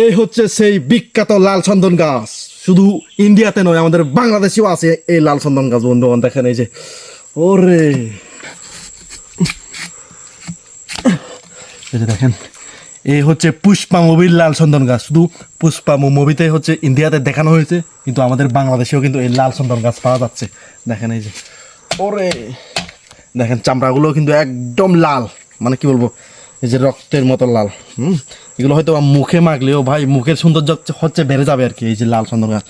এই হচ্ছে সেই বিখ্যাত লাল চন্দন গাছ। শুধু ইন্ডিয়াতে নয়, আমাদের বাংলাদেশেও আছে এই লাল চন্দন গাছ। বন্ধুগণ দেখেন, এই যে ওরে, এই যে দেখেন, এই হচ্ছে পুষ্পা মুভির লাল চন্দন গাছ। শুধু পুষ্পা মুভিতে হচ্ছে ইন্ডিয়াতে দেখানো হয়েছে, কিন্তু আমাদের বাংলাদেশেও কিন্তু এই লাল চন্দন গাছ পাওয়া যাচ্ছে। দেখেন এই যে ওরে, দেখেন চামড়াগুলো কিন্তু একদম লাল, মানে কি বলবো, এই যে রক্তের মতো লাল। এগুলো হয়তো মুখে মাখলেও ভাই মুখের সৌন্দর্য হচ্ছে বেড়ে যাবে আর কি। এই যে লাল চন্দন গাছ।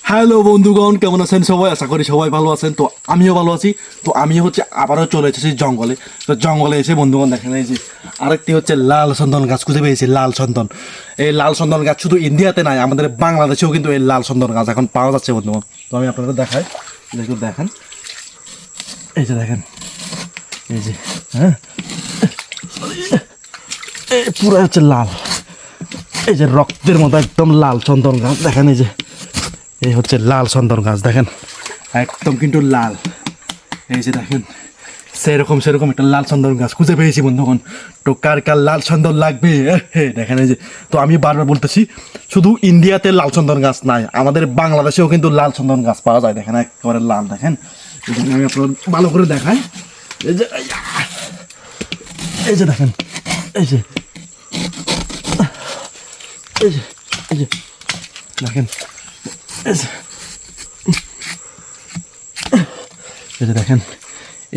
হ্যালো বন্ধুগণ, কেমন আছেন সবাই? আশা করি সবাই ভালো আছেন। তো আমিও ভালো আছি। তো আমি হচ্ছে আবারও চলে এসেছি জঙ্গলে। তো জঙ্গলে এসে বন্ধুগণ দেখেন, এই যে আরেকটি হচ্ছে লাল চন্দন গাছ খুঁজে পেয়েছি। লাল চন্দন, এই লাল চন্দন গাছ শুধু ইন্ডিয়াতে নাই, আমাদের বাংলাদেশেও কিন্তু এই লাল চন্দন গাছ এখন পাওয়া যাচ্ছে বন্ধুগণ। তো আমি আপনাদের দেখাই, দেখেন, এই যে দেখেন, এই যে হ্যাঁ, পুরো হচ্ছে লাল, এই যে রক্তের মতো একদম লাল চন্দন গাছ। দেখেন এই যে, এই হচ্ছে লাল চন্দন গাছ। দেখেন একদম কিন্তু লাল। এই যে দেখেন, সেরকম একটা লাল চন্দন গাছ খুঁজে পেয়েছি বন্ধুগণ। তো কার কার লাল চন্দন লাগবে? দেখেন এই যে, তো আমি বারবার বলতেছি, শুধু ইন্ডিয়াতে লাল চন্দন গাছ নাই, আমাদের বাংলাদেশেও কিন্তু লাল চন্দন গাছ পাওয়া যায়। দেখেন একেবারে লাল। দেখেন আমি আপনার ভালো করে দেখাই, এই যে, এই যে দেখেন, এই যে, এই যে, এই যে দেখেন, এই যে দেখেন,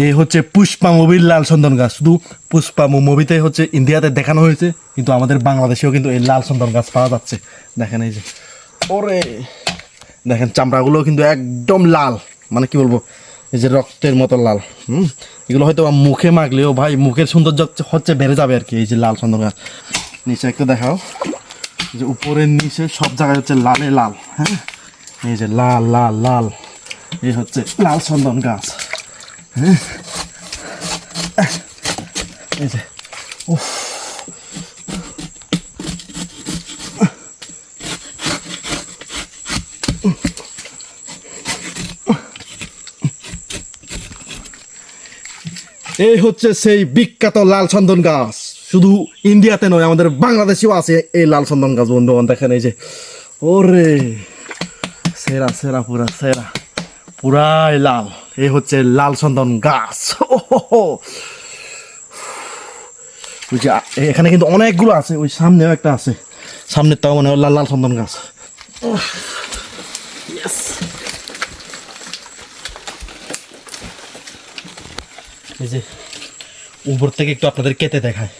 এই হচ্ছে পুষ্পা মুভির লাল চন্দন গাছ। শুধু পুষ্পা মুভিতে হচ্ছে ইন্ডিয়াতে দেখানো হয়েছে, কিন্তু আমাদের বাংলাদেশেও কিন্তু এই লাল চন্দন গাছ পাওয়া যাচ্ছে। দেখেন এই যে ওরে, দেখেন চামড়াগুলো কিন্তু একদম লাল, মানে কি বলবো, এই যে রক্তের মতো লাল। এগুলো হয়তো মুখে মাখলেও ভাই মুখের সৌন্দর্য হচ্ছে বেড়ে যাবে আর কি। এই যে লাল চন্দন গাছ। নিচে একটু দেখাও, যে উপরের নিচে সব জায়গায় হচ্ছে লালে লাল। হ্যাঁ, এই যে লাল লাল লাল, এই হচ্ছে লাল চন্দন গাছ। হ্যাঁ, এই যে উফ, এই হচ্ছে সেই বিখ্যাত লাল চন্দন গাছ। শুধু ইন্ডিয়াতে নয়, আমাদের বাংলাদেশেও আছে এই লাল চন্দন গাছ। বন্ধুগণ দেখেন, এই যে ওরে, সেরা সেরা, পুরা সেরা, পুরাই লাল। এই হচ্ছে লাল চন্দন গাছ। ওই যে এখানে কিন্তু অনেকগুলো আছে, ওই সামনেও একটা আছে, সামনের তাও মনে হয় লাল লাল চন্দন গাছ। এই যে উপর থেকে একটু আপনাদের কেটে দেখায়,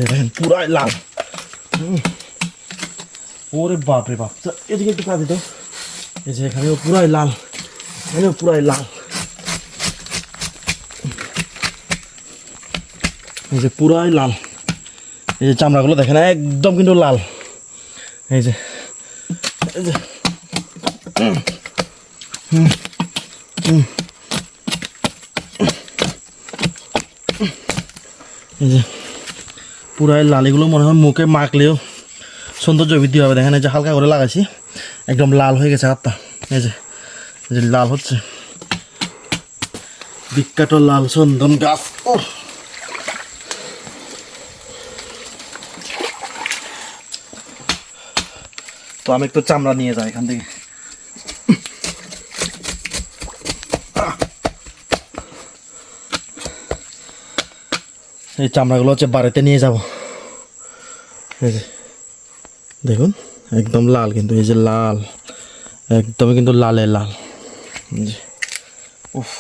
দেখেন পুরাই লাল। ওরে বাপ রে বাপ, এদিকে একটু কাঁদি তো। এই যে এখানেও পুরাই লাল, এখানেও পুরাই লাল। এই যে পুরাই লাল, এই যে চামড়াগুলো দেখেন একদম কিন্তু লাল। এই যে, এই যে এই যে পুরাই লাল। এগুলো মনে হয় মুখে মাখলেও সৌন্দর্য বৃদ্ধি হবে। দেখেন এই যে হালকা করে লাগাইছি, একদম লাল হয়ে গেছে হাতটা। এই যে লাল হচ্ছে, বিখ্যাত লাল চন্দন গাছ। তো আমি একটু চামড়া নিয়ে যাই এখান থেকে। এই চামড়াগুলো হচ্ছে বাড়িতে নিয়ে যাব। এই যে দেখুন একদম লাল, কিন্তু এই যে লাল একদমই কিন্তু লালে লাল। উফ।